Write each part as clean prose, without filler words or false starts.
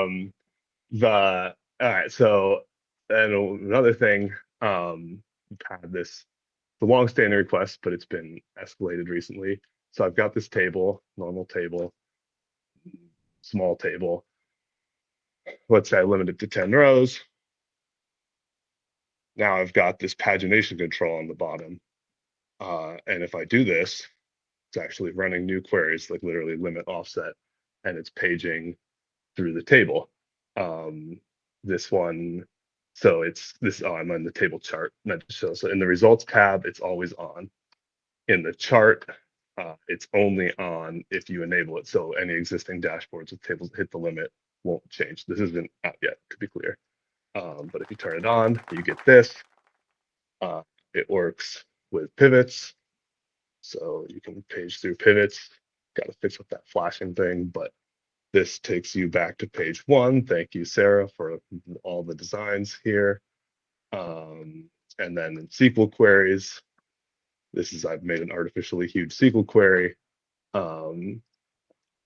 All right, so and another thing, we've had this the long-standing request, but it's been escalated recently. So I've got this table, normal table, small table. Let's say I limit it to 10 rows. Now I've got this pagination control on the bottom. And if I do this, it's actually running new queries, like literally limit offset, and it's paging through the table. This one, so it's this, oh, I'm on the table chart. Meant to show. So in the results tab, it's always on. In the chart, it's only on if you enable it. So any existing dashboards with tables that hit the limit won't change. This isn't out yet, to be clear. But if you turn it on, you get this. It works with pivots. So you can page through pivots. Got to fix with that flashing thing, but this takes you back to page 1. Thank you, Sarah, for all the designs here. And then in SQL queries, I've made an artificially huge SQL query.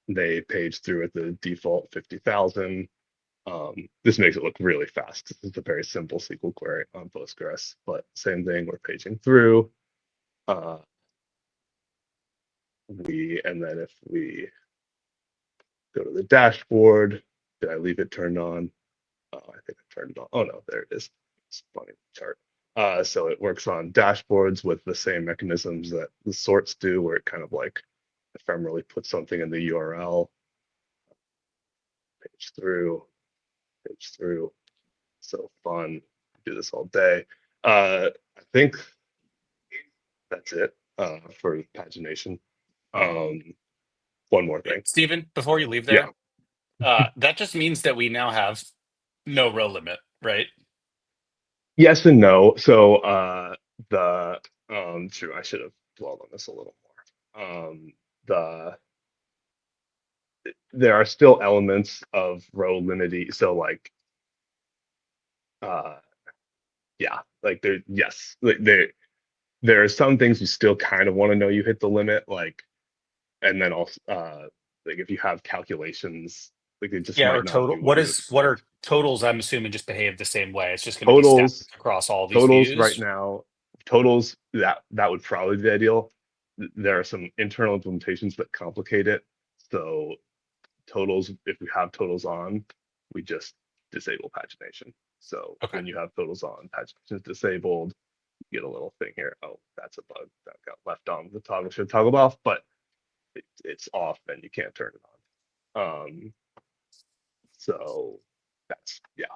They page through at the default 50,000. This makes it look really fast. This is a very simple SQL query on Postgres, but same thing, we're paging through. And then if we go to the dashboard, did I leave it turned on? I think I turned it on. Oh no, there it is. It's a funny chart. So it works on dashboards with the same mechanisms that the sorts do, where it kind of like ephemerally puts something in the URL. Page through. So fun. Do this all day. I think that's it for pagination. One more thing. Stephen, before you leave Yeah. there, that just means that we now have no row limit, right? Yes and no. So true, I should have dwelled on this a little more. The There are still elements of row limity. So like yeah, like there are some things you still kind of want to know you hit the limit, like, and then also like if you have calculations, like it just Yeah, might or not total. do what you What are expect. totals? I'm assuming just behave the same way. It's just going to be stacked Totals across all these totals right views. now, totals that would probably be ideal. There are some internal implementations that complicate it. So totals, if we have totals on, we just disable pagination. So Okay. when you have totals on, pagination is disabled. You get a little thing here. Oh, that's a bug that got left on. The toggle should toggle off, but it's off and you can't turn it on. So that's, yeah,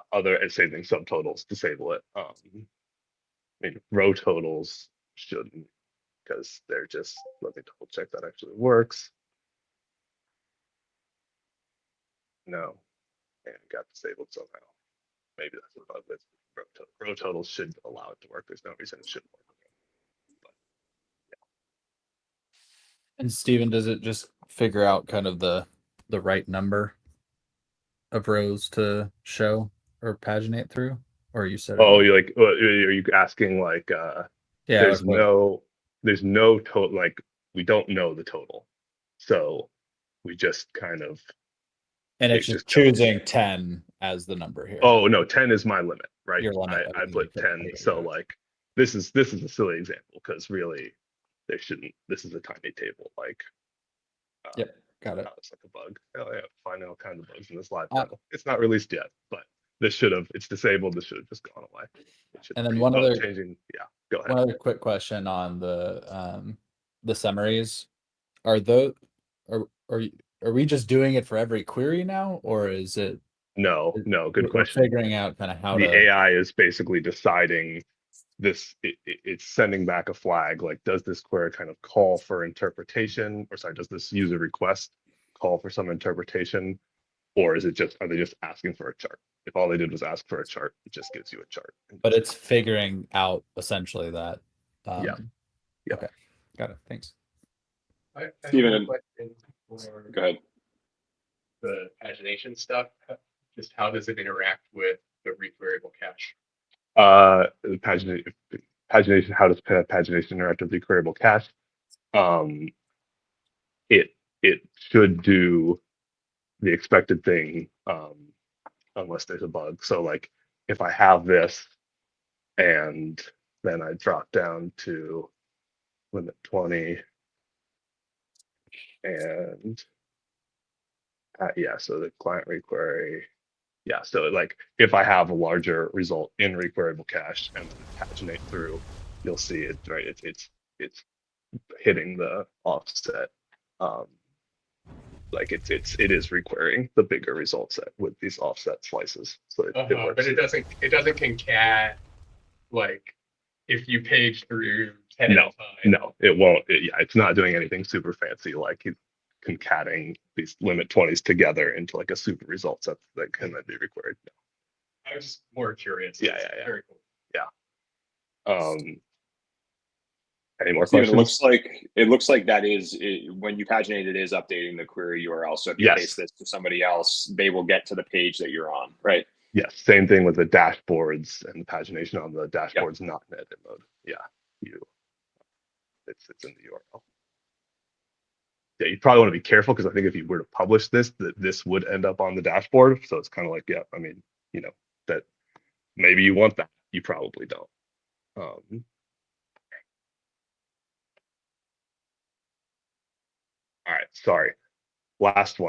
same thing, subtotals, disable it. I mean, row totals shouldn't, because they're just, let me double check that actually works. No, and it got disabled somehow. Maybe that's a bug with row totals should allow it to work. There's no reason it shouldn't work. But, yeah. And Steven, does it just figure out kind of the right number of rows to show or paginate through? Or you said Oh, are you asking like yeah, there's no total, like we don't know the total. So we just kind of, and it's just choosing 10 as the number here. Oh no, 10 is my limit, right? Your limit. I put 10. So like this is a silly example because really this is a tiny table. Like yep, got it. It's like a bug. Oh yeah, finding all kinds of bugs in this live demo. It's not released yet, but it's disabled. This should have just gone away. And then one other go ahead. One other quick question on the summaries. Are those are we just doing it for every query now, or is it? No, good question. Figuring out kind of how the AI is basically deciding this. It's sending back a flag like, does this query kind of call for interpretation, or sorry, does this user request call for some interpretation, or are they just asking for a chart? If all they did was ask for a chart, it just gives you a chart. But it's figuring out essentially that. Yeah. Okay, got it. Thanks. Steven, go ahead. The pagination stuff, just how does it interact with the requeryable cache? Pagination. How does pagination interact with the queryable cache? It should do the expected thing. unless there's a bug. So like if I have this and then I drop down to limit 20 and yeah, so the client requery. Yeah, so like if I have a larger result in requeryable cache and then paginate through, you'll see it, right? It's hitting the offset. Like it is requerying the bigger result set with these offset slices. So it works. But it doesn't concat like if you page through 10 No, at a time. No, it won't. Yeah, it's not doing anything super fancy like concatenating these limit 20s together into like a super result set that can then be required. I was just more curious. Yeah, It's yeah, yeah. Very cool. Any more Steven, questions? it looks like that is when you paginate, it is updating the query URL. So if you Yes. paste this to somebody else, they will get to the page that you're on, right? Yes, same thing with the dashboards and the pagination on the dashboards, not in edit mode. Yeah, it's in the URL. Yeah, you probably want to be careful because I think if you were to publish this, that this would end up on the dashboard. So it's kind of like, yeah, I mean, you know, that maybe you want that, you probably don't. All right, sorry. Last one.